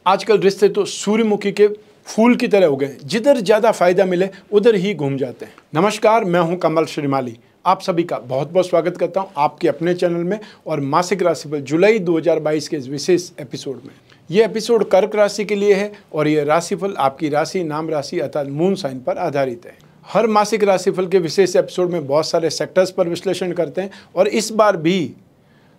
आजकल रिश्ते तो सूर्यमुखी के फूल की तरह हो गए, जिधर ज़्यादा फायदा मिले उधर ही घूम जाते हैं। नमस्कार, मैं हूं कमल श्रीमाली। आप सभी का बहुत बहुत स्वागत करता हूं आपके अपने चैनल में और मासिक राशिफल जुलाई 2022 के इस विशेष एपिसोड में। ये एपिसोड कर्क राशि के लिए है और ये राशिफल आपकी राशि, नाम राशि अर्थात मून साइन पर आधारित है। हर मासिक राशिफल के विशेष एपिसोड में बहुत सारे सेक्टर्स पर विश्लेषण करते हैं और इस बार भी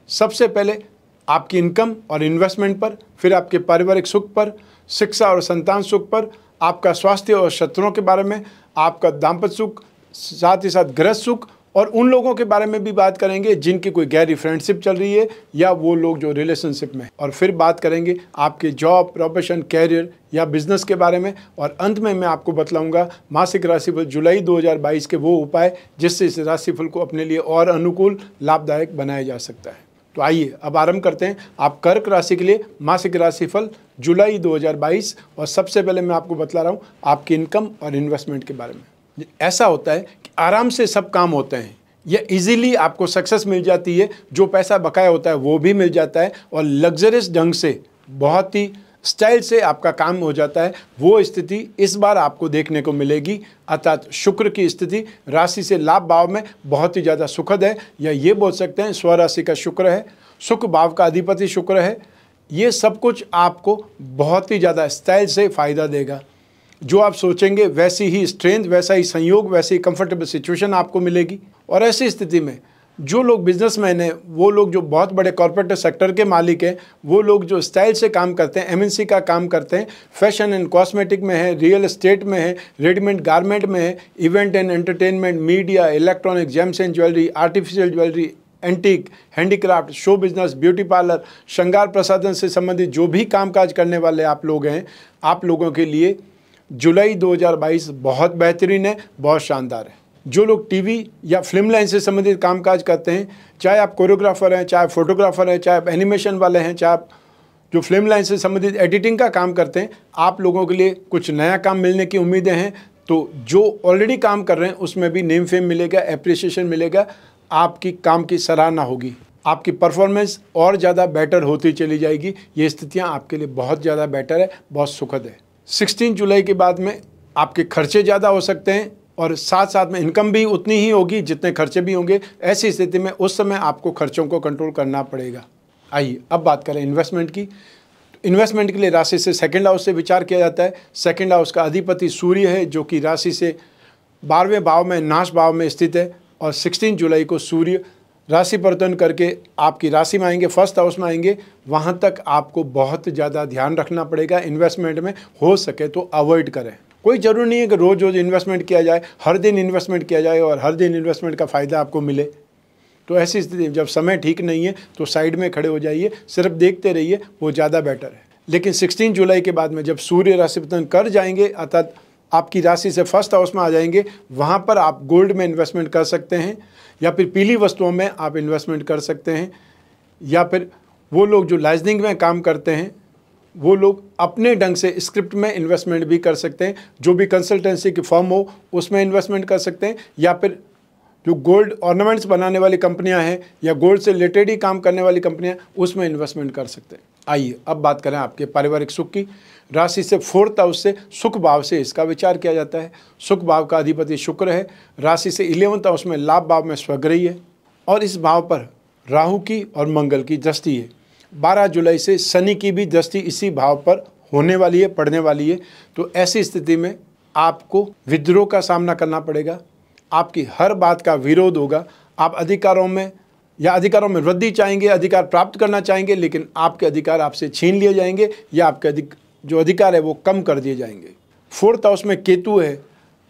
सबसे पहले आपकी इनकम और इन्वेस्टमेंट पर, फिर आपके पारिवारिक सुख पर, शिक्षा और संतान सुख पर, आपका स्वास्थ्य और शत्रुओं के बारे में, आपका दाम्पत्य सुख, साथ ही साथ गृहस्थ सुख और उन लोगों के बारे में भी बात करेंगे जिनकी कोई गहरी फ्रेंडशिप चल रही है या वो लोग जो रिलेशनशिप में, और फिर बात करेंगे आपके जॉब, प्रोफेशन, कैरियर या बिजनेस के बारे में। और अंत में मैं आपको बतलाऊंगा मासिक राशिफल जुलाई 2022 के वो उपाय जिससे इस राशिफल को अपने लिए और अनुकूल, लाभदायक बनाया जा सकता है। तो आइए अब आरंभ करते हैं आप कर्क राशि के लिए मासिक राशिफल जुलाई 2022। और सबसे पहले मैं आपको बतला रहा हूँ आपकी इनकम और इन्वेस्टमेंट के बारे में। ऐसा होता है कि आराम से सब काम होते हैं या इजीली आपको सक्सेस मिल जाती है, जो पैसा बकाया होता है वो भी मिल जाता है और लग्जरियस ढंग से, बहुत ही स्टाइल से आपका काम हो जाता है। वो स्थिति इस बार आपको देखने को मिलेगी, अर्थात शुक्र की स्थिति राशि से लाभ भाव में बहुत ही ज़्यादा सुखद है, या ये बोल सकते हैं स्वराशि का शुक्र है, सुख भाव का अधिपति शुक्र है। ये सब कुछ आपको बहुत ही ज़्यादा स्टाइल से फ़ायदा देगा। जो आप सोचेंगे वैसी ही स्ट्रेंथ, वैसा ही संयोग, वैसी कंफर्टेबल सिचुएशन आपको मिलेगी। और ऐसी स्थिति में जो लोग बिजनेसमैन हैं, वो लोग जो बहुत बड़े कॉर्पोरेट सेक्टर के मालिक हैं, वो लोग जो स्टाइल से काम करते हैं, एमएनसी का काम करते हैं, फैशन एंड कॉस्मेटिक में है, रियल एस्टेट में है, रेडीमेड गारमेंट में है, event and entertainment, media, electronic, James and jewellery, artificial jewellery, antique, handicraft, show business, beauty parlour, श्रृंगार प्रसाधन से संबंधित जो भी कामकाज करने वाले आप लोग हैं, आप लोगों के लिए जुलाई 2022 बहुत बेहतरीन है, बहुत शानदार है। जो लोग टीवी या फिल्म लाइन से संबंधित कामकाज करते हैं, चाहे आप कोरियोग्राफर हैं, चाहे फोटोग्राफर हैं, चाहे आप एनिमेशन वाले हैं, चाहे आप जो फिल्म लाइन से संबंधित एडिटिंग का काम करते हैं, आप लोगों के लिए कुछ नया काम मिलने की उम्मीदें हैं। तो जो ऑलरेडी काम कर रहे हैं उसमें भी नेम फेम मिलेगा, एप्रिसिएशन मिलेगा, आपकी काम की सराहना होगी, आपकी परफॉर्मेंस और ज़्यादा बेटर होती चली जाएगी। ये स्थितियाँ आपके लिए बहुत ज़्यादा बेटर है, बहुत सुखद है। 16 जुलाई के बाद में आपके खर्चे ज़्यादा हो सकते हैं और साथ साथ में इनकम भी उतनी ही होगी जितने खर्चे भी होंगे। ऐसी स्थिति में उस समय आपको खर्चों को कंट्रोल करना पड़ेगा। आइए अब बात करें इन्वेस्टमेंट की। इन्वेस्टमेंट के लिए राशि से सेकंड हाउस से विचार किया जाता है। सेकंड हाउस का अधिपति सूर्य है, जो कि राशि से 12वें भाव में, नाश भाव में स्थित है। और 16 जुलाई को सूर्य राशि परिवर्तन करके आपकी राशि में आएंगे, फर्स्ट हाउस में आएंगे। वहाँ तक आपको बहुत ज़्यादा ध्यान रखना पड़ेगा इन्वेस्टमेंट में, हो सके तो अवॉइड करें। कोई ज़रूरी नहीं है कि रोज़ रोज़ इन्वेस्टमेंट किया जाए, हर दिन इन्वेस्टमेंट किया जाए और हर दिन इन्वेस्टमेंट का फ़ायदा आपको मिले। तो ऐसी स्थिति जब समय ठीक नहीं है तो साइड में खड़े हो जाइए, सिर्फ देखते रहिए, वो ज़्यादा बेटर है। लेकिन 16 जुलाई के बाद में जब सूर्य राशि परिवर्तन कर जाएंगे, अर्थात आपकी राशि से फर्स्ट हाउस में आ जाएंगे, वहाँ पर आप गोल्ड में इन्वेस्टमेंट कर सकते हैं या फिर पीली वस्तुओं में आप इन्वेस्टमेंट कर सकते हैं, या फिर वो लोग जो लाइजनिंग में काम करते हैं वो लोग अपने ढंग से स्क्रिप्ट में इन्वेस्टमेंट भी कर सकते हैं। जो भी कंसल्टेंसी की फर्म हो उसमें इन्वेस्टमेंट कर सकते हैं, या फिर जो गोल्ड ऑर्नामेंट्स बनाने वाली कंपनियां हैं या गोल्ड से रिलेटेड ही काम करने वाली कंपनियां, उसमें इन्वेस्टमेंट कर सकते हैं। आइए अब बात करें आपके पारिवारिक सुख की। राशि से फोर्थ हाउस से, सुख भाव से इसका विचार किया जाता है। सुख भाव का अधिपति शुक्र है, राशि से 11वें हाउस में, लाभ भाव में स्वग्रही है और इस भाव पर राहु की और मंगल की दृष्टि है। 12 जुलाई से शनि की भी दृष्टि इसी भाव पर होने वाली है, पड़ने वाली है। तो ऐसी स्थिति में आपको विद्रोह का सामना करना पड़ेगा, आपकी हर बात का विरोध होगा। आप अधिकारों में वृद्धि चाहेंगे, अधिकार प्राप्त करना चाहेंगे, लेकिन आपके अधिकार आपसे छीन लिए जाएंगे या आपके जो अधिकार है वो कम कर दिए जाएंगे। फोर्थ हाउस में केतु है,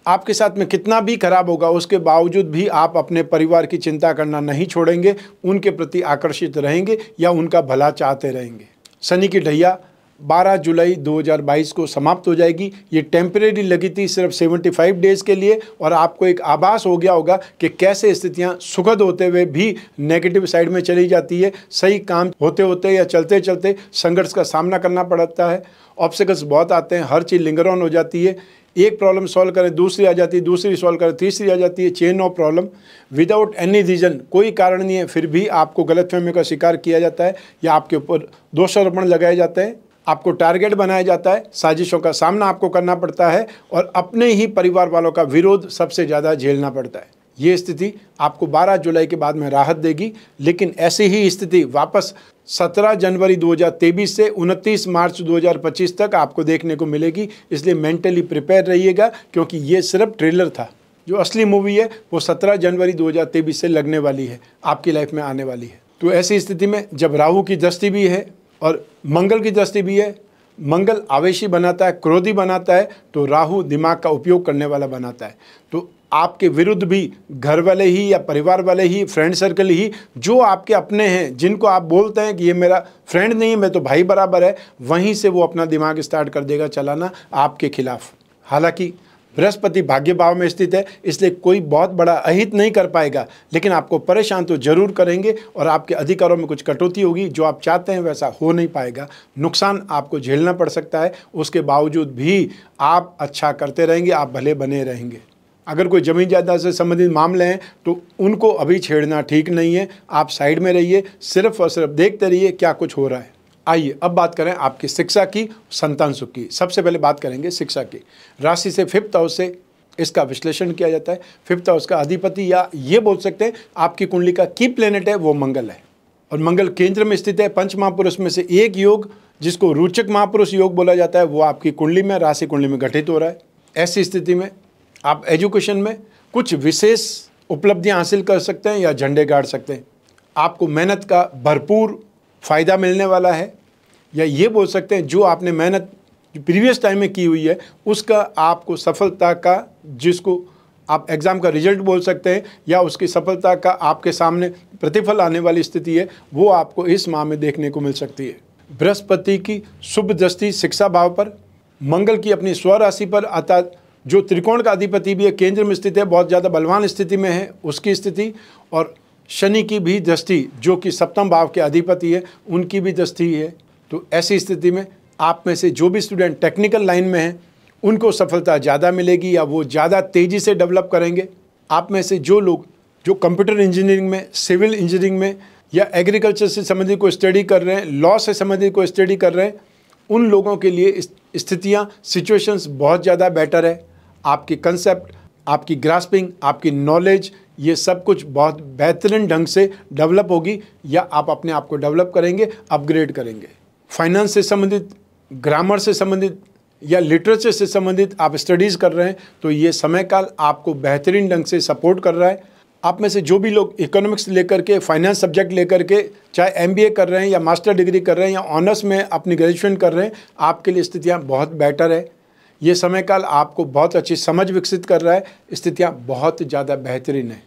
आपके साथ में कितना भी खराब होगा उसके बावजूद भी आप अपने परिवार की चिंता करना नहीं छोड़ेंगे, उनके प्रति आकर्षित रहेंगे या उनका भला चाहते रहेंगे। शनि की ढैया 12 जुलाई 2022 को समाप्त हो जाएगी। ये टेम्परेरी लगी थी सिर्फ 75 डेज़ के लिए, और आपको एक आभास हो गया होगा कि कैसे स्थितियां सुखद होते हुए भी नेगेटिव साइड में चली जाती है। सही काम होते होते या चलते चलते संघर्ष का सामना करना पड़ता है, ऑब्स्टिकल्स बहुत आते हैं, हर चीज़ लिंगर ऑन हो जाती है। एक प्रॉब्लम सॉल्व करें दूसरी आ जाती है, दूसरी सॉल्व करें तीसरी आ जाती है, chain of problem without any reason, कोई कारण नहीं है, फिर भी आपको गलतफहमी का शिकार किया जाता है या आपके ऊपर दोषारोपण लगाए जाते हैं। आपको टारगेट बनाया जाता है, साजिशों का सामना आपको करना पड़ता है और अपने ही परिवार वालों का विरोध सबसे ज़्यादा झेलना पड़ता है। ये स्थिति आपको 12 जुलाई के बाद में राहत देगी, लेकिन ऐसी ही स्थिति वापस 17 जनवरी 2023 से 29 मार्च 2025 तक आपको देखने को मिलेगी। इसलिए मेंटली प्रिपेयर रहिएगा, क्योंकि ये सिर्फ ट्रेलर था। जो असली मूवी है वो 17 जनवरी 2023 से लगने वाली है, आपकी लाइफ में आने वाली है। तो ऐसी स्थिति में जब राहु की दृष्टि भी है और मंगल की दृष्टि भी है, मंगल आवेशी बनाता है, क्रोधी बनाता है, तो राहु दिमाग का उपयोग करने वाला बनाता है। तो आपके विरुद्ध भी घर वाले ही या परिवार वाले ही, फ्रेंड सर्कल ही, जो आपके अपने हैं, जिनको आप बोलते हैं कि ये मेरा फ्रेंड नहीं, मैं तो भाई बराबर है, वहीं से वो अपना दिमाग स्टार्ट कर देगा चलाना आपके खिलाफ। हालांकि बृहस्पति भाग्य भाव में स्थित है, इसलिए कोई बहुत बड़ा अहित नहीं कर पाएगा, लेकिन आपको परेशान तो जरूर करेंगे और आपके अधिकारों में कुछ कटौती होगी। जो आप चाहते हैं वैसा हो नहीं पाएगा, नुकसान आपको झेलना पड़ सकता है। उसके बावजूद भी आप अच्छा करते रहेंगे, आप भले बने रहेंगे। अगर कोई ज़मीन जायदाद से संबंधित मामले हैं तो उनको अभी छेड़ना ठीक नहीं है। आप साइड में रहिए, सिर्फ और सिर्फ देखते रहिए क्या कुछ हो रहा है। आइए अब बात करें आपकी शिक्षा की, संतान सुख की। सबसे पहले बात करेंगे शिक्षा की। राशि से 5th हाउस से इसका विश्लेषण किया जाता है। 5th हाउस का अधिपति, या ये बोल सकते हैं आपकी कुंडली का की प्लेनेट है, वो मंगल है और मंगल केंद्र में स्थित है। पंच महापुरुष में से एक योग, जिसको रोचक महापुरुष योग बोला जाता है, वो आपकी कुंडली में, राशि कुंडली में घटित हो रहा है। ऐसी स्थिति में आप एजुकेशन में कुछ विशेष उपलब्धियां हासिल कर सकते हैं या झंडे गाड़ सकते हैं। आपको मेहनत का भरपूर फ़ायदा मिलने वाला है, या ये बोल सकते हैं जो आपने मेहनत प्रीवियस टाइम में की हुई है उसका आपको सफलता का, जिसको आप एग्ज़ाम का रिजल्ट बोल सकते हैं, या उसकी सफलता का आपके सामने प्रतिफल आने वाली स्थिति है, वो आपको इस माह में देखने को मिल सकती है। बृहस्पति की शुभ दृष्टि शिक्षा भाव पर, मंगल की अपनी स्वराशि पर, अर्थात जो त्रिकोण का अधिपति भी है, केंद्र में स्थित है, बहुत ज़्यादा बलवान स्थिति में है उसकी स्थिति, और शनि की भी दृष्टि जो कि 7वें भाव के अधिपति है, उनकी भी दृष्टि है। तो ऐसी स्थिति में आप में से जो भी स्टूडेंट टेक्निकल लाइन में हैं उनको सफलता ज़्यादा मिलेगी, या वो ज़्यादा तेज़ी से डेवलप करेंगे। आप में से जो लोग जो कंप्यूटर इंजीनियरिंग में, सिविल इंजीनियरिंग में, या एग्रीकल्चर से संबंधित कोई स्टडी कर रहे हैं, लॉ से संबंधित कोई स्टडी कर रहे हैं, उन लोगों के लिए स्थितियाँ, सिचुएशंस बहुत ज़्यादा बेटर है। आपकी कंसेप्ट, आपकी ग्रास्पिंग, आपकी नॉलेज, ये सब कुछ बहुत बेहतरीन ढंग से डेवलप होगी, या आप अपने आप को डेवलप करेंगे, अपग्रेड करेंगे। फाइनेंस से संबंधित, ग्रामर से संबंधित या लिटरेचर से संबंधित आप स्टडीज़ कर रहे हैं तो ये समय काल आपको बेहतरीन ढंग से सपोर्ट कर रहा है। आप में से जो भी लोग इकोनॉमिक्स लेकर के, फाइनेंस सब्जेक्ट लेकर के, चाहे एमबीए कर रहे हैं या मास्टर डिग्री कर रहे हैं या ऑनर्स में अपनी ग्रेजुएशन कर रहे हैं, आपके लिए स्थितियाँ बहुत बेटर है। ये समय काल आपको बहुत अच्छी समझ विकसित कर रहा है, स्थितियाँ बहुत ज़्यादा बेहतरीन है।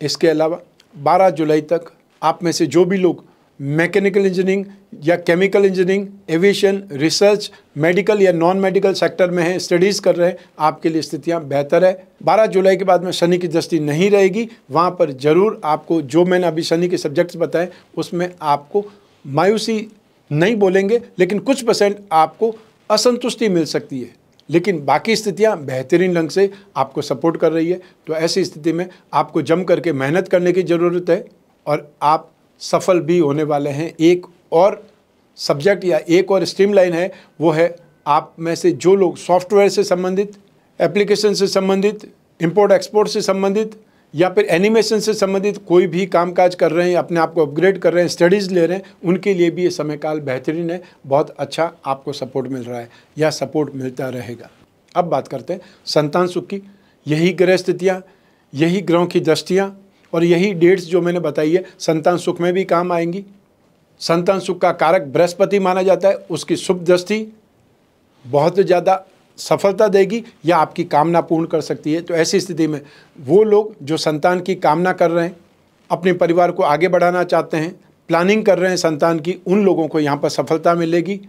इसके अलावा 12 जुलाई तक आप में से जो भी लोग मैकेनिकल इंजीनियरिंग या chemical engineering, aviation, research, medical या नॉन मेडिकल सेक्टर में हैं, स्टडीज़ कर रहे हैं, आपके लिए स्थितियां बेहतर है। 12 जुलाई के बाद में शनि की दृष्टि नहीं रहेगी, वहाँ पर ज़रूर आपको, जो मैंने अभी शनि के सब्जेक्ट्स बताए उसमें आपको मायूसी नहीं बोलेंगे, लेकिन कुछ % आपको असंतुष्टि मिल सकती है, लेकिन बाकी स्थितियां बेहतरीन ढंग से आपको सपोर्ट कर रही है। तो ऐसी स्थिति में आपको जम करके मेहनत करने की ज़रूरत है और आप सफल भी होने वाले हैं। एक और सब्जेक्ट या एक और स्ट्रीम लाइन है, वो है आप में से जो लोग सॉफ्टवेयर से संबंधित, एप्लीकेशन से संबंधित, इंपोर्ट एक्सपोर्ट से संबंधित या फिर एनिमेशन से संबंधित कोई भी कामकाज कर रहे हैं, अपने आप को अपग्रेड कर रहे हैं, स्टडीज़ ले रहे हैं, उनके लिए भी ये समय काल बेहतरीन है। बहुत अच्छा आपको सपोर्ट मिल रहा है या सपोर्ट मिलता रहेगा। अब बात करते हैं संतान सुख की। यही ग्रह स्थितियाँ, यही ग्रहों की दृष्टियाँ और यही डेट्स जो मैंने बताई है संतान सुख में भी काम आएंगी। संतान सुख का कारक बृहस्पति माना जाता है, उसकी शुभ दृष्टि बहुत ज़्यादा सफलता देगी या आपकी कामना पूर्ण कर सकती है। तो ऐसी स्थिति में वो लोग जो संतान की कामना कर रहे हैं, अपने परिवार को आगे बढ़ाना चाहते हैं, प्लानिंग कर रहे हैं संतान की, उन लोगों को यहाँ पर सफलता मिलेगी।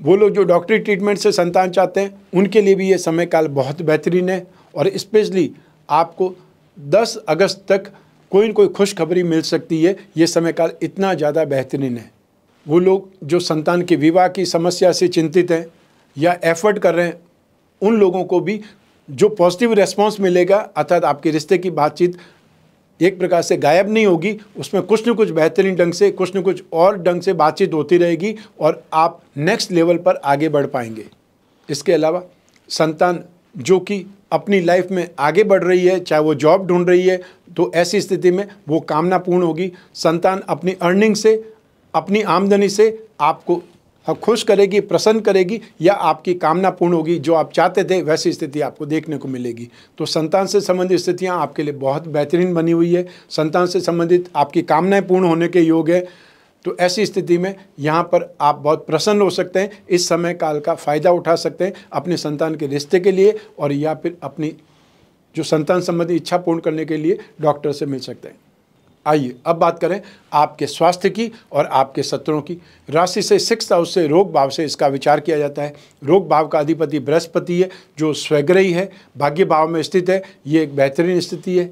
वो लोग जो डॉक्टरी ट्रीटमेंट से संतान चाहते हैं, उनके लिए भी ये समय काल बहुत बेहतरीन है और स्पेशली आपको 10 अगस्त तक कोई न कोई खुशखबरी मिल सकती है। ये समय काल इतना ज़्यादा बेहतरीन है। वो लोग जो संतान के विवाह की समस्या से चिंतित हैं या एफर्ट कर रहे हैं, उन लोगों को भी जो पॉजिटिव रेस्पॉन्स मिलेगा, अर्थात आपके रिश्ते की बातचीत एक प्रकार से गायब नहीं होगी, उसमें कुछ न कुछ बेहतरीन ढंग से, कुछ न कुछ और ढंग से बातचीत होती रहेगी और आप नेक्स्ट लेवल पर आगे बढ़ पाएंगे। इसके अलावा संतान जो कि अपनी लाइफ में आगे बढ़ रही है, चाहे वो जॉब ढूंढ रही है, तो ऐसी स्थिति में वो कामना पूर्ण होगी। संतान अपनी अर्निंग से, अपनी आमदनी से आपको खुश करेगी, प्रसन्न करेगी, या आपकी कामना पूर्ण होगी, जो आप चाहते थे वैसी स्थिति आपको देखने को मिलेगी। तो संतान से संबंधित स्थितियां आपके लिए बहुत बेहतरीन बनी हुई है। संतान से संबंधित आपकी कामनाएं पूर्ण होने के योग है। तो ऐसी स्थिति में यहाँ पर आप बहुत प्रसन्न हो सकते हैं, इस समय काल का फ़ायदा उठा सकते हैं अपने संतान के रिश्ते के लिए, और या फिर अपनी जो संतान संबंधी इच्छा पूर्ण करने के लिए डॉक्टर से मिल सकते हैं। आइए अब बात करें आपके स्वास्थ्य की और आपके शत्रुओं की। राशि से 6th हाउस से रोग भाव से इसका विचार किया जाता है। रोग भाव का अधिपति बृहस्पति है, जो स्वग्रही है, भाग्य भाव में स्थित है। ये एक बेहतरीन स्थिति है।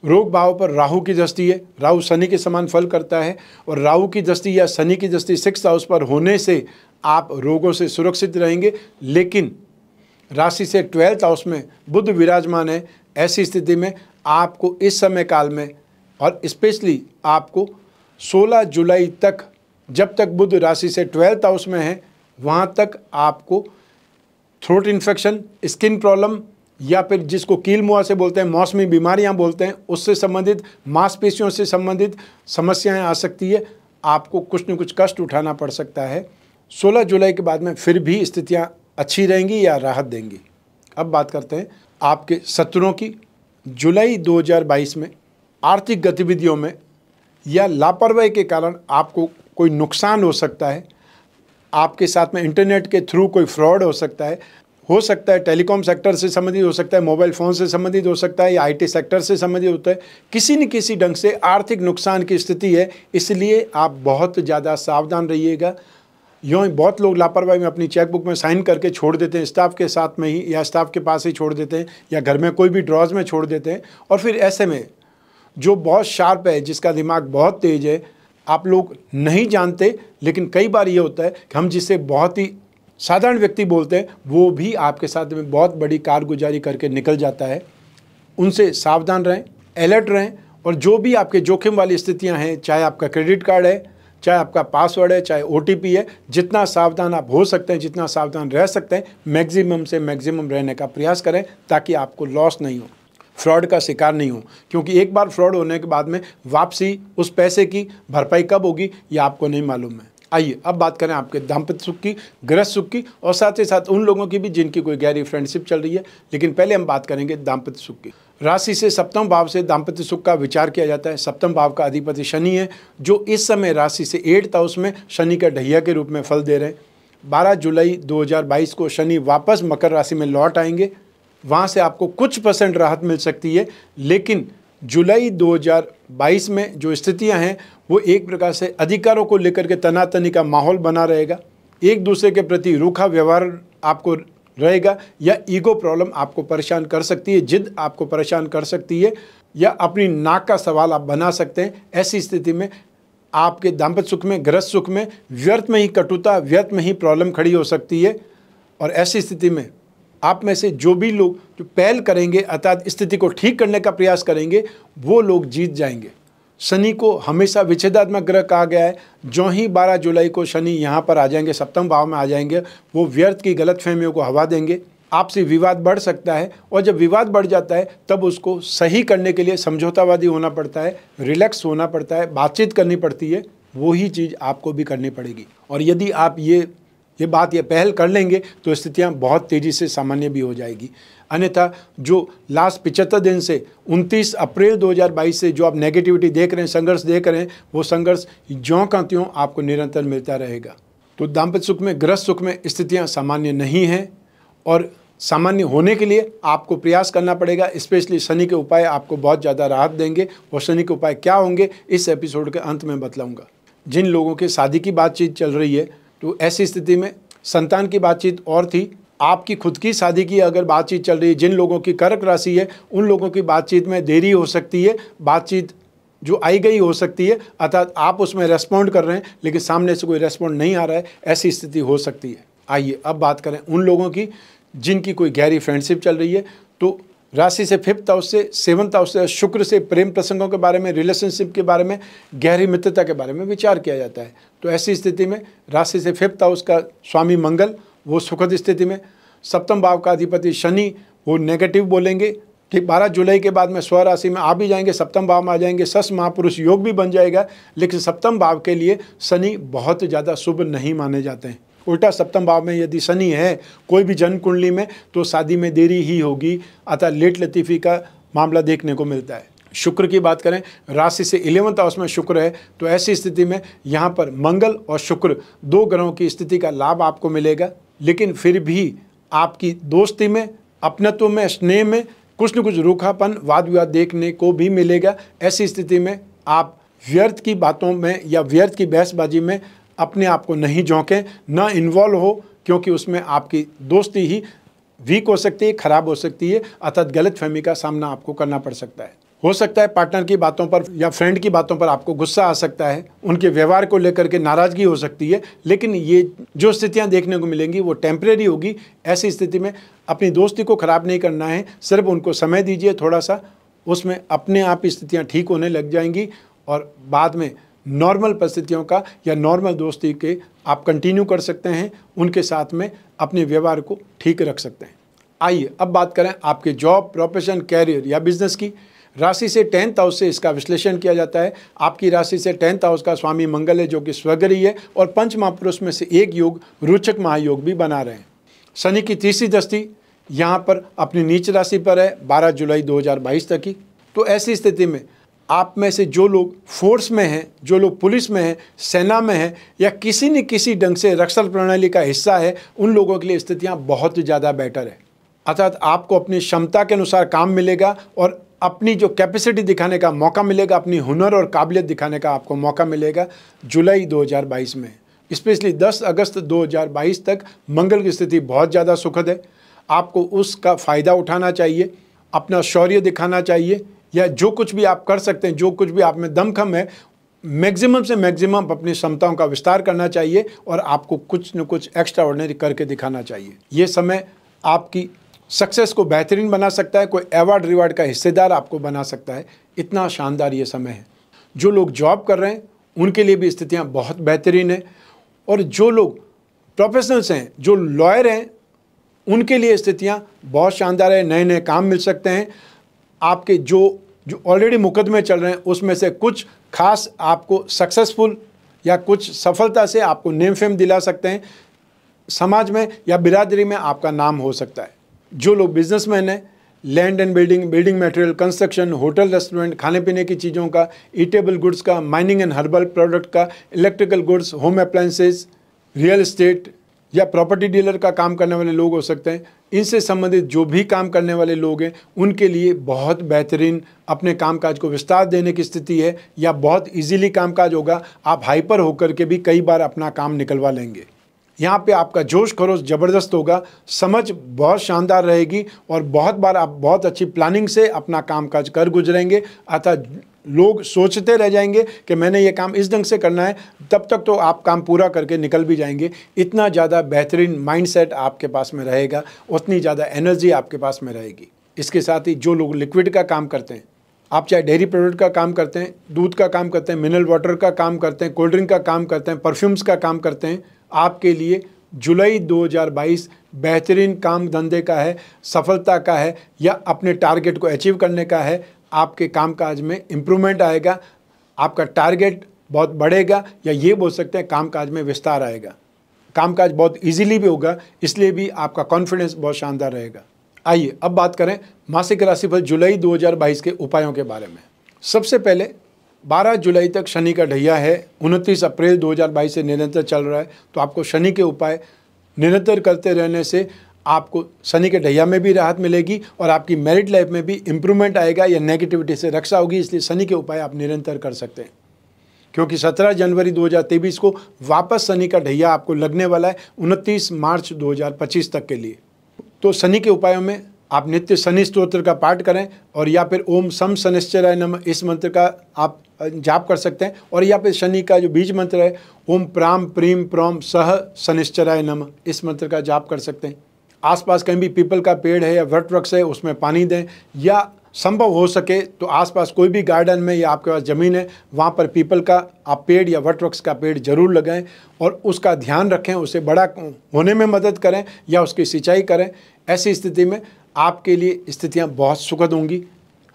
रोग भाव पर राहु की दृष्टि है। राहु शनि के समान फल करता है, और राहु की दृष्टि या शनि की दृष्टि 6th हाउस पर होने से आप रोगों से सुरक्षित रहेंगे। लेकिन राशि से 12th हाउस में बुध विराजमान है। ऐसी स्थिति में आपको इस समय काल में, और स्पेशली आपको 16 जुलाई तक, जब तक बुध राशि से 12th हाउस में है, वहाँ तक आपको थ्रोट इन्फेक्शन, स्किन प्रॉब्लम, या फिर जिसको कील मुआ से बोलते हैं, मौसमी बीमारियां बोलते हैं, उससे संबंधित, मांसपेशियों से संबंधित समस्याएं आ सकती है। आपको कुछ न कुछ कष्ट उठाना पड़ सकता है। 16 जुलाई के बाद में फिर भी स्थितियां अच्छी रहेंगी या राहत देंगी। अब बात करते हैं आपके शत्रुओं की। जुलाई 2022 में आर्थिक गतिविधियों में या लापरवाही के कारण आपको कोई नुकसान हो सकता है। आपके साथ में इंटरनेट के थ्रू कोई फ्रॉड हो सकता है टेलीकॉम सेक्टर से संबंधित हो सकता है, मोबाइल फ़ोन से संबंधित हो सकता है, या आईटी सेक्टर से संबंधित होता है। किसी न किसी ढंग से आर्थिक नुकसान की स्थिति है, इसलिए आप बहुत ज़्यादा सावधान रहिएगा। यूँ ही बहुत लोग लापरवाही में अपनी चेकबुक में साइन करके छोड़ देते हैं, स्टाफ के साथ में ही या स्टाफ के पास ही छोड़ देते हैं, या घर में कोई भी ड्रॉज में छोड़ देते हैं। और फिर ऐसे में जो बहुत शार्प है, जिसका दिमाग बहुत तेज़ है, आप लोग नहीं जानते, लेकिन कई बार ये होता है कि हम जिसे बहुत ही साधारण व्यक्ति बोलते हैं, वो भी आपके साथ में बहुत बड़ी कारगुजारी करके निकल जाता है। उनसे सावधान रहें, अलर्ट रहें, और जो भी आपके जोखिम वाली स्थितियां हैं, चाहे आपका क्रेडिट कार्ड है, चाहे आपका पासवर्ड है, चाहे OTP है, जितना सावधान आप हो सकते हैं, जितना सावधान रह सकते हैं, मैक्सिमम से मैक्सिमम रहने का प्रयास करें, ताकि आपको लॉस नहीं हो, फ्रॉड का शिकार नहीं हो। क्योंकि एक बार फ्रॉड होने के बाद में वापसी उस पैसे की भरपाई कब होगी, ये आपको नहीं मालूम है। आइए अब बात करें आपके दाम्पत्य सुख की, गृहस्थ सुख की, और साथ ही साथ उन लोगों की भी जिनकी कोई गहरी फ्रेंडशिप चल रही है। लेकिन पहले हम बात करेंगे दाम्पत्य सुख की। राशि से 7वें भाव से दाम्पत्य सुख का विचार किया जाता है। 7वें भाव का अधिपति शनि है, जो इस समय राशि से 8th हाउस में शनि का ढैया के रूप में फल दे रहे हैं। 12 जुलाई 2022 को शनि वापस मकर राशि में लौट आएंगे। वहाँ से आपको कुछ % राहत मिल सकती है। लेकिन जुलाई 2022 में जो स्थितियां हैं, वो एक प्रकार से अधिकारों को लेकर के तनातनी का माहौल बना रहेगा। एक दूसरे के प्रति रूखा व्यवहार आपको रहेगा, या ईगो प्रॉब्लम आपको परेशान कर सकती है, जिद आपको परेशान कर सकती है, या अपनी नाक का सवाल आप बना सकते हैं। ऐसी स्थिति में आपके दाम्पत्य सुख में, गृहस्थ सुख में व्यर्थ में ही कटुता, व्यर्थ में ही प्रॉब्लम खड़ी हो सकती है। और ऐसी स्थिति में आप में से जो भी लोग जो पहल करेंगे, अर्थात स्थिति को ठीक करने का प्रयास करेंगे, वो लोग जीत जाएंगे। शनि को हमेशा विच्छेदात्मक ग्रह कहा गया है। जो ही 12 जुलाई को शनि यहाँ पर आ जाएंगे, 7वें भाव में आ जाएंगे, वो व्यर्थ की गलतफहमियों को हवा देंगे। आपसे विवाद बढ़ सकता है, और जब विवाद बढ़ जाता है तब उसको सही करने के लिए समझौतावादी होना पड़ता है, रिलैक्स होना पड़ता है, बातचीत करनी पड़ती है। वही चीज़ आपको भी करनी पड़ेगी। और यदि आप ये पहल कर लेंगे तो स्थितियां बहुत तेज़ी से सामान्य भी हो जाएगी। अन्यथा जो लास्ट 75 दिन से 29 अप्रैल 2022 से जो आप नेगेटिविटी देख रहे हैं, संघर्ष देख रहे हैं, वो संघर्ष ज्यों का त्यों आपको निरंतर मिलता रहेगा। तो दाम्पत्य सुख में, गृहस्थ सुख में स्थितियां सामान्य नहीं हैं, और सामान्य होने के लिए आपको प्रयास करना पड़ेगा। स्पेशली शनि के उपाय आपको बहुत ज़्यादा राहत देंगे, और शनि के उपाय क्या होंगे इस एपिसोड के अंत में बतलाऊँगा। जिन लोगों के शादी की बातचीत चल रही है, तो ऐसी स्थिति में संतान की बातचीत और थी, आपकी खुद की शादी की अगर बातचीत चल रही है, जिन लोगों की कर्क राशि है, उन लोगों की बातचीत में देरी हो सकती है, बातचीत जो आई गई हो सकती है, अर्थात आप उसमें रेस्पॉन्ड कर रहे हैं लेकिन सामने से कोई रेस्पॉन्ड नहीं आ रहा है, ऐसी स्थिति हो सकती है। आइए अब बात करें उन लोगों की जिनकी कोई गहरी फ्रेंडशिप चल रही है। तो राशि से 5th हाउस से 7th हाउस से शुक्र से प्रेम प्रसंगों के बारे में, रिलेशनशिप के बारे में, गहरी मित्रता के बारे में विचार किया जाता है। तो ऐसी स्थिति में राशि से 5th हाउस का स्वामी मंगल वो सुखद स्थिति में, 7th भाव का अधिपति शनि वो नेगेटिव बोलेंगे कि 12 जुलाई के बाद में स्वराशि में आ भी जाएंगे, 7th भाव में आ जाएंगे, सस महापुरुष योग भी बन जाएगा। लेकिन 7th भाव के लिए शनि बहुत ज़्यादा शुभ नहीं माने जाते हैं। उल्टा 7th भाव में यदि शनि है कोई भी जन्म कुंडली में तो शादी में देरी ही होगी, अतः लेट लतीफ़ी का मामला देखने को मिलता है। शुक्र की बात करें, राशि से 11th हाउस में शुक्र है, तो ऐसी स्थिति में यहाँ पर मंगल और शुक्र 2 ग्रहों की स्थिति का लाभ आपको मिलेगा। लेकिन फिर भी आपकी दोस्ती में, अपनत्व में, स्नेह में कुछ न कुछ रूखापन, वाद विवाद देखने को भी मिलेगा। ऐसी स्थिति में आप व्यर्थ की बातों में या व्यर्थ की बहसबाजी में अपने आप को नहीं झोंकें, ना इन्वॉल्व हो, क्योंकि उसमें आपकी दोस्ती ही वीक हो सकती है, खराब हो सकती है, अर्थात गलतफहमी का सामना आपको करना पड़ सकता है। हो सकता है पार्टनर की बातों पर या फ्रेंड की बातों पर आपको गुस्सा आ सकता है, उनके व्यवहार को लेकर के नाराज़गी हो सकती है, लेकिन ये जो स्थितियां देखने को मिलेंगी वो टेम्परेरी होगी। ऐसी स्थिति में अपनी दोस्ती को ख़राब नहीं करना है, सिर्फ उनको समय दीजिए थोड़ा सा, उसमें अपने आप स्थितियाँ ठीक होने लग जाएंगी और बाद में नॉर्मल परिस्थितियों का या नॉर्मल दोस्ती के आप कंटिन्यू कर सकते हैं, उनके साथ में अपने व्यवहार को ठीक रख सकते हैं। आइए अब बात करें आपके जॉब, प्रोफेशन, कैरियर या बिजनेस की। राशि से 10th हाउस से इसका विश्लेषण किया जाता है। आपकी राशि से 10th हाउस का स्वामी मंगल है जो कि स्वग्रही है और पंच महापुरुष में से एक योग रोचक महायोग भी बना रहे हैं। शनि की तीसरी दृष्टि यहाँ पर अपनी नीच राशि पर है 12 जुलाई 2022 तक की। तो ऐसी स्थिति में आप में से जो लोग फोर्स में हैं, जो लोग पुलिस में हैं, सेना में हैं या किसी न किसी ढंग से रक्षक प्रणाली का हिस्सा है, उन लोगों के लिए स्थितियाँ बहुत ज़्यादा बेटर है। अर्थात आपको अपनी क्षमता के अनुसार काम मिलेगा और अपनी जो कैपेसिटी दिखाने का मौका मिलेगा, अपनी हुनर और काबिलियत दिखाने का आपको मौका मिलेगा जुलाई 2022 में। स्पेशली 10 अगस्त 2022 तक मंगल की स्थिति बहुत ज़्यादा सुखद है। आपको उसका फ़ायदा उठाना चाहिए, अपना शौर्य दिखाना चाहिए, या जो कुछ भी आप कर सकते हैं, जो कुछ भी आप में दमखम है, मैक्सिमम से मैक्सिमम अपनी क्षमताओं का विस्तार करना चाहिए और आपको कुछ न कुछ एक्स्ट्रा ऑर्डिनरी करके दिखाना चाहिए। ये समय आपकी सक्सेस को बेहतरीन बना सकता है, कोई अवार्ड रिवार्ड का हिस्सेदार आपको बना सकता है, इतना शानदार ये समय है। जो लोग जॉब कर रहे हैं उनके लिए भी स्थितियाँ बहुत बेहतरीन है और जो लोग प्रोफेशनल्स हैं, जो लॉयर हैं, उनके लिए स्थितियाँ बहुत शानदार है। नए नए काम मिल सकते हैं। आपके जो ऑलरेडी मुकदमे चल रहे हैं उसमें से कुछ खास आपको सक्सेसफुल या कुछ सफलता से आपको नेम फेम दिला सकते हैं, समाज में या बिरादरी में आपका नाम हो सकता है। जो लोग बिजनेसमैन हैं, land and building material, construction, hotel, restaurant, खाने पीने की चीज़ों का, ईटेबल गुड्स का, माइनिंग एंड हर्बल प्रोडक्ट का, electrical goods, home appliances, real estate या प्रॉपर्टी डीलर का काम करने वाले लोग हो सकते हैं। इनसे संबंधित जो भी काम करने वाले लोग हैं उनके लिए बहुत बेहतरीन अपने कामकाज को विस्तार देने की स्थिति है, या बहुत इजीली कामकाज होगा। आप हाइपर होकर के भी कई बार अपना काम निकलवा लेंगे। यहाँ पे आपका जोश खरोश ज़बरदस्त होगा, समझ बहुत शानदार रहेगी और बहुत बार आप बहुत अच्छी प्लानिंग से अपना कामकाज कर गुजरेंगे। अतः लोग सोचते रह जाएंगे कि मैंने ये काम इस ढंग से करना है, तब तक तो आप काम पूरा करके निकल भी जाएंगे। इतना ज़्यादा बेहतरीन माइंडसेट आपके पास में रहेगा, उतनी ज़्यादा एनर्जी आपके पास में रहेगी। इसके साथ ही जो लोग लिक्विड का काम करते हैं, आप चाहे डेयरी प्रोडक्ट का काम करते हैं, दूध का काम करते हैं, मिनरल वाटर का काम करते हैं, कोल्ड ड्रिंक का काम करते हैं, परफ्यूम्स का काम करते हैं, आपके लिए जुलाई 2022 बेहतरीन काम धंधे का है, सफलता का है, या अपने टारगेट को अचीव करने का है। आपके कामकाज में इम्प्रूवमेंट आएगा, आपका टारगेट बहुत बढ़ेगा, या ये बोल सकते हैं कामकाज में विस्तार आएगा। कामकाज बहुत इजीली भी होगा, इसलिए भी आपका कॉन्फिडेंस बहुत शानदार रहेगा। आइए अब बात करें मासिक राशिफल जुलाई 2022 के उपायों के बारे में। सबसे पहले 12 जुलाई तक शनि का ढैया है, 29 अप्रैल 2022 से निरंतर चल रहा है। तो आपको शनि के उपाय निरंतर करते रहने से आपको शनि के ढैया में भी राहत मिलेगी और आपकी मैरिड लाइफ में भी इम्प्रूवमेंट आएगा या नेगेटिविटी से रक्षा होगी। इसलिए शनि के उपाय आप निरंतर कर सकते हैं, क्योंकि 17 जनवरी 2023 को वापस शनि का ढैया आपको लगने वाला है 29 मार्च 2025 तक के लिए। तो शनि के उपायों में आप नित्य शनि स्तोत्र का पाठ करें, और या फिर ओम सम शनिश्चराय नमः इस मंत्र का आप जाप कर सकते हैं, और या फिर शनि का जो बीज मंत्र है ओम प्राम प्रीम प्रोम सह शनिश्चराय नमः इस मंत्र का जाप कर सकते हैं। आसपास कहीं भी पीपल का पेड़ है या वट वृक्ष है उसमें पानी दें, या संभव हो सके तो आसपास कोई भी गार्डन में या आपके पास ज़मीन है वहाँ पर पीपल का आप पेड़ या वट वृक्ष का पेड़ जरूर लगाएं और उसका ध्यान रखें, उसे बड़ा होने में मदद करें या उसकी सिंचाई करें। ऐसी स्थिति में आपके लिए स्थितियाँ बहुत सुखद होंगी।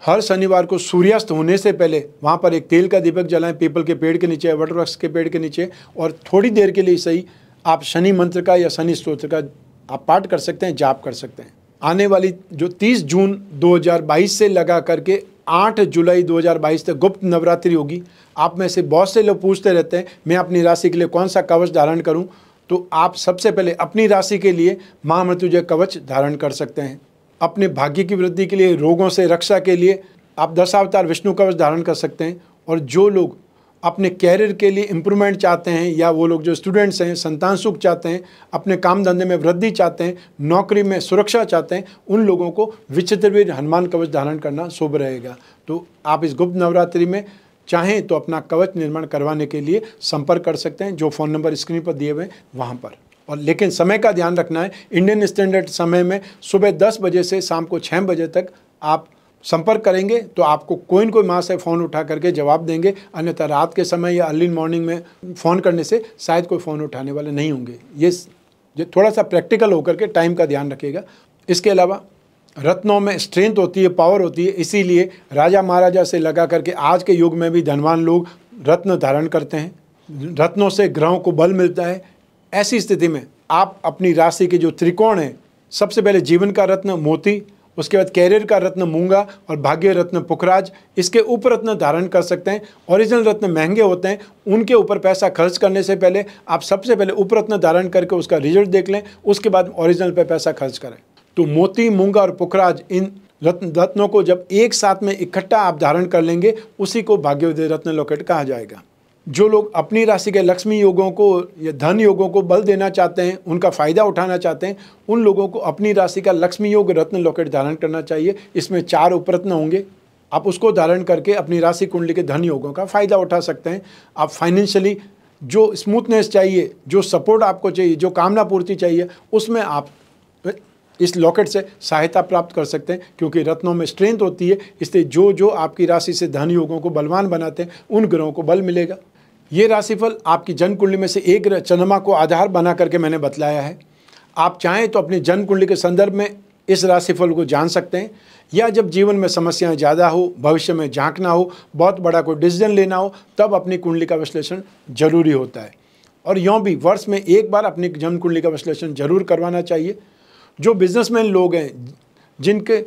हर शनिवार को सूर्यास्त होने से पहले वहाँ पर एक तेल का दीपक जलाएं पीपल के पेड़ के नीचे या वट वृक्ष के पेड़ के नीचे, और थोड़ी देर के लिए सही आप शनि मंत्र का या शनि स्तोत्र का आप पाठ कर सकते हैं, जाप कर सकते हैं। आने वाली जो 30 जून 2022 से लगा करके 8 जुलाई 2022 तक गुप्त नवरात्रि होगी। आप में से बहुत से लोग पूछते रहते हैं मैं अपनी राशि के लिए कौन सा कवच धारण करूं, तो आप सबसे पहले अपनी राशि के लिए महामृत्युंजय कवच धारण कर सकते हैं। अपने भाग्य की वृद्धि के लिए, रोगों से रक्षा के लिए आप 10 अवतार विष्णु कवच धारण कर सकते हैं। और जो लोग अपने कैरियर के लिए इम्प्रूवमेंट चाहते हैं या वो लोग जो स्टूडेंट्स हैं, संतान सुख चाहते हैं, अपने काम धंधे में वृद्धि चाहते हैं, नौकरी में सुरक्षा चाहते हैं, उन लोगों को विचित्रवीर हनुमान कवच धारण करना शुभ रहेगा। तो आप इस गुप्त नवरात्रि में चाहें तो अपना कवच निर्माण करवाने के लिए संपर्क कर सकते हैं, जो फ़ोन नंबर स्क्रीन पर दिए हुए हैं वहाँ पर। और लेकिन समय का ध्यान रखना है, इंडियन स्टैंडर्ड समय में सुबह 10 बजे से शाम को 6 बजे तक आप संपर्क करेंगे तो आपको कोई न कोई माँ से फ़ोन उठा करके जवाब देंगे, अन्यथा रात के समय या अर्ली मॉर्निंग में फ़ोन करने से शायद कोई फ़ोन उठाने वाले नहीं होंगे। ये थोड़ा सा प्रैक्टिकल होकर के टाइम का ध्यान रखिएगा। इसके अलावा रत्नों में स्ट्रेंथ होती है, पावर होती है, इसीलिए राजा महाराजा से लगा करके आज के युग में भी धनवान लोग रत्न धारण करते हैं। रत्नों से ग्रहों को बल मिलता है। ऐसी स्थिति में आप अपनी राशि के जो त्रिकोण हैं, सबसे पहले जीवन का रत्न मोती, उसके बाद कैरियर का रत्न मूंगा और भाग्य रत्न पुखराज, इसके उप रत्न धारण कर सकते हैं। ओरिजिनल रत्न महंगे होते हैं, उनके ऊपर पैसा खर्च करने से पहले आप सबसे पहले उप रत्न धारण करके उसका रिजल्ट देख लें, उसके बाद ओरिजिनल पे पैसा खर्च करें। तो मोती, मूंगा और पुखराज, इन रत्नों को जब एक साथ में इकट्ठा आप धारण कर लेंगे, उसी को भाग्योदय रत्न लॉकेट कहा जाएगा। जो लोग अपनी राशि के लक्ष्मी योगों को या धन योगों को बल देना चाहते हैं, उनका फ़ायदा उठाना चाहते हैं, उन लोगों को अपनी राशि का लक्ष्मी योग रत्न लॉकेट धारण करना चाहिए। इसमें 4 उपरत्न होंगे, आप उसको धारण करके अपनी राशि कुंडली के धन योगों का फ़ायदा उठा सकते हैं। आप फाइनेंशियली जो स्मूथनेस चाहिए, जो सपोर्ट आपको चाहिए, जो कामना पूर्ति चाहिए, उसमें आप इस लॉकेट से सहायता प्राप्त कर सकते हैं, क्योंकि रत्नों में स्ट्रेंथ होती है। इसलिए जो आपकी राशि से धन योगों को बलवान बनाते हैं, उन ग्रहों को बल मिलेगा। ये राशिफल आपकी जन्म कुंडली में से एक ग्रह चंद्रमा को आधार बना करके मैंने बतलाया है। आप चाहें तो अपनी जन्म कुंडली के संदर्भ में इस राशिफल को जान सकते हैं, या जब जीवन में समस्याएं ज़्यादा हो, भविष्य में झांकना हो, बहुत बड़ा कोई डिसीजन लेना हो, तब अपनी कुंडली का विश्लेषण जरूरी होता है। और यूँ भी वर्ष में एक बार अपनी जन्म कुंडली का विश्लेषण जरूर करवाना चाहिए। जो बिजनेसमैन लोग हैं, जिनके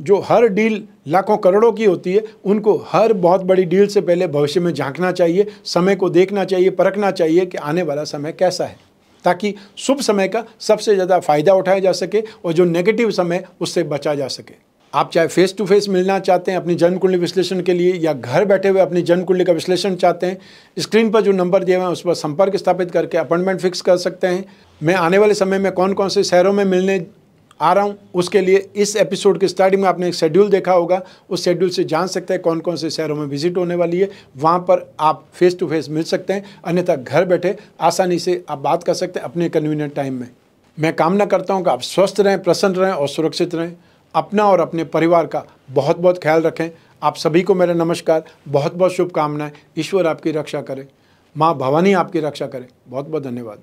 जो हर डील लाखों करोड़ों की होती है, उनको हर बहुत बड़ी डील से पहले भविष्य में झांकना चाहिए, समय को देखना चाहिए, परखना चाहिए कि आने वाला समय कैसा है, ताकि शुभ समय का सबसे ज़्यादा फायदा उठाया जा सके और जो नेगेटिव समय उससे बचा जा सके। आप चाहे फेस टू फेस मिलना चाहते हैं अपनी जन्म कुंडली विश्लेषण के लिए, या घर बैठे हुए अपनी जन्म कुंडली का विश्लेषण चाहते हैं, स्क्रीन पर जो नंबर दिए हुए हैं उस पर संपर्क स्थापित करके अपॉइंटमेंट फिक्स कर सकते हैं। मैं आने वाले समय में कौन कौन से शहरों में मिलने आ रहा हूँ, उसके लिए इस एपिसोड के स्टार्टिंग में आपने एक शेड्यूल देखा होगा, उस शेड्यूल से जान सकते हैं कौन कौन से शहरों में विजिट होने वाली है। वहाँ पर आप फेस टू फेस मिल सकते हैं, अन्यथा घर बैठे आसानी से आप बात कर सकते हैं अपने कन्वीनियंट टाइम में। मैं कामना करता हूँ कि आप स्वस्थ रहें, प्रसन्न रहें और सुरक्षित रहें। अपना और अपने परिवार का बहुत बहुत ख्याल रखें। आप सभी को मेरा नमस्कार, बहुत बहुत शुभकामनाएं। ईश्वर आपकी रक्षा करे, माँ भवानी आपकी रक्षा करे। बहुत बहुत धन्यवाद।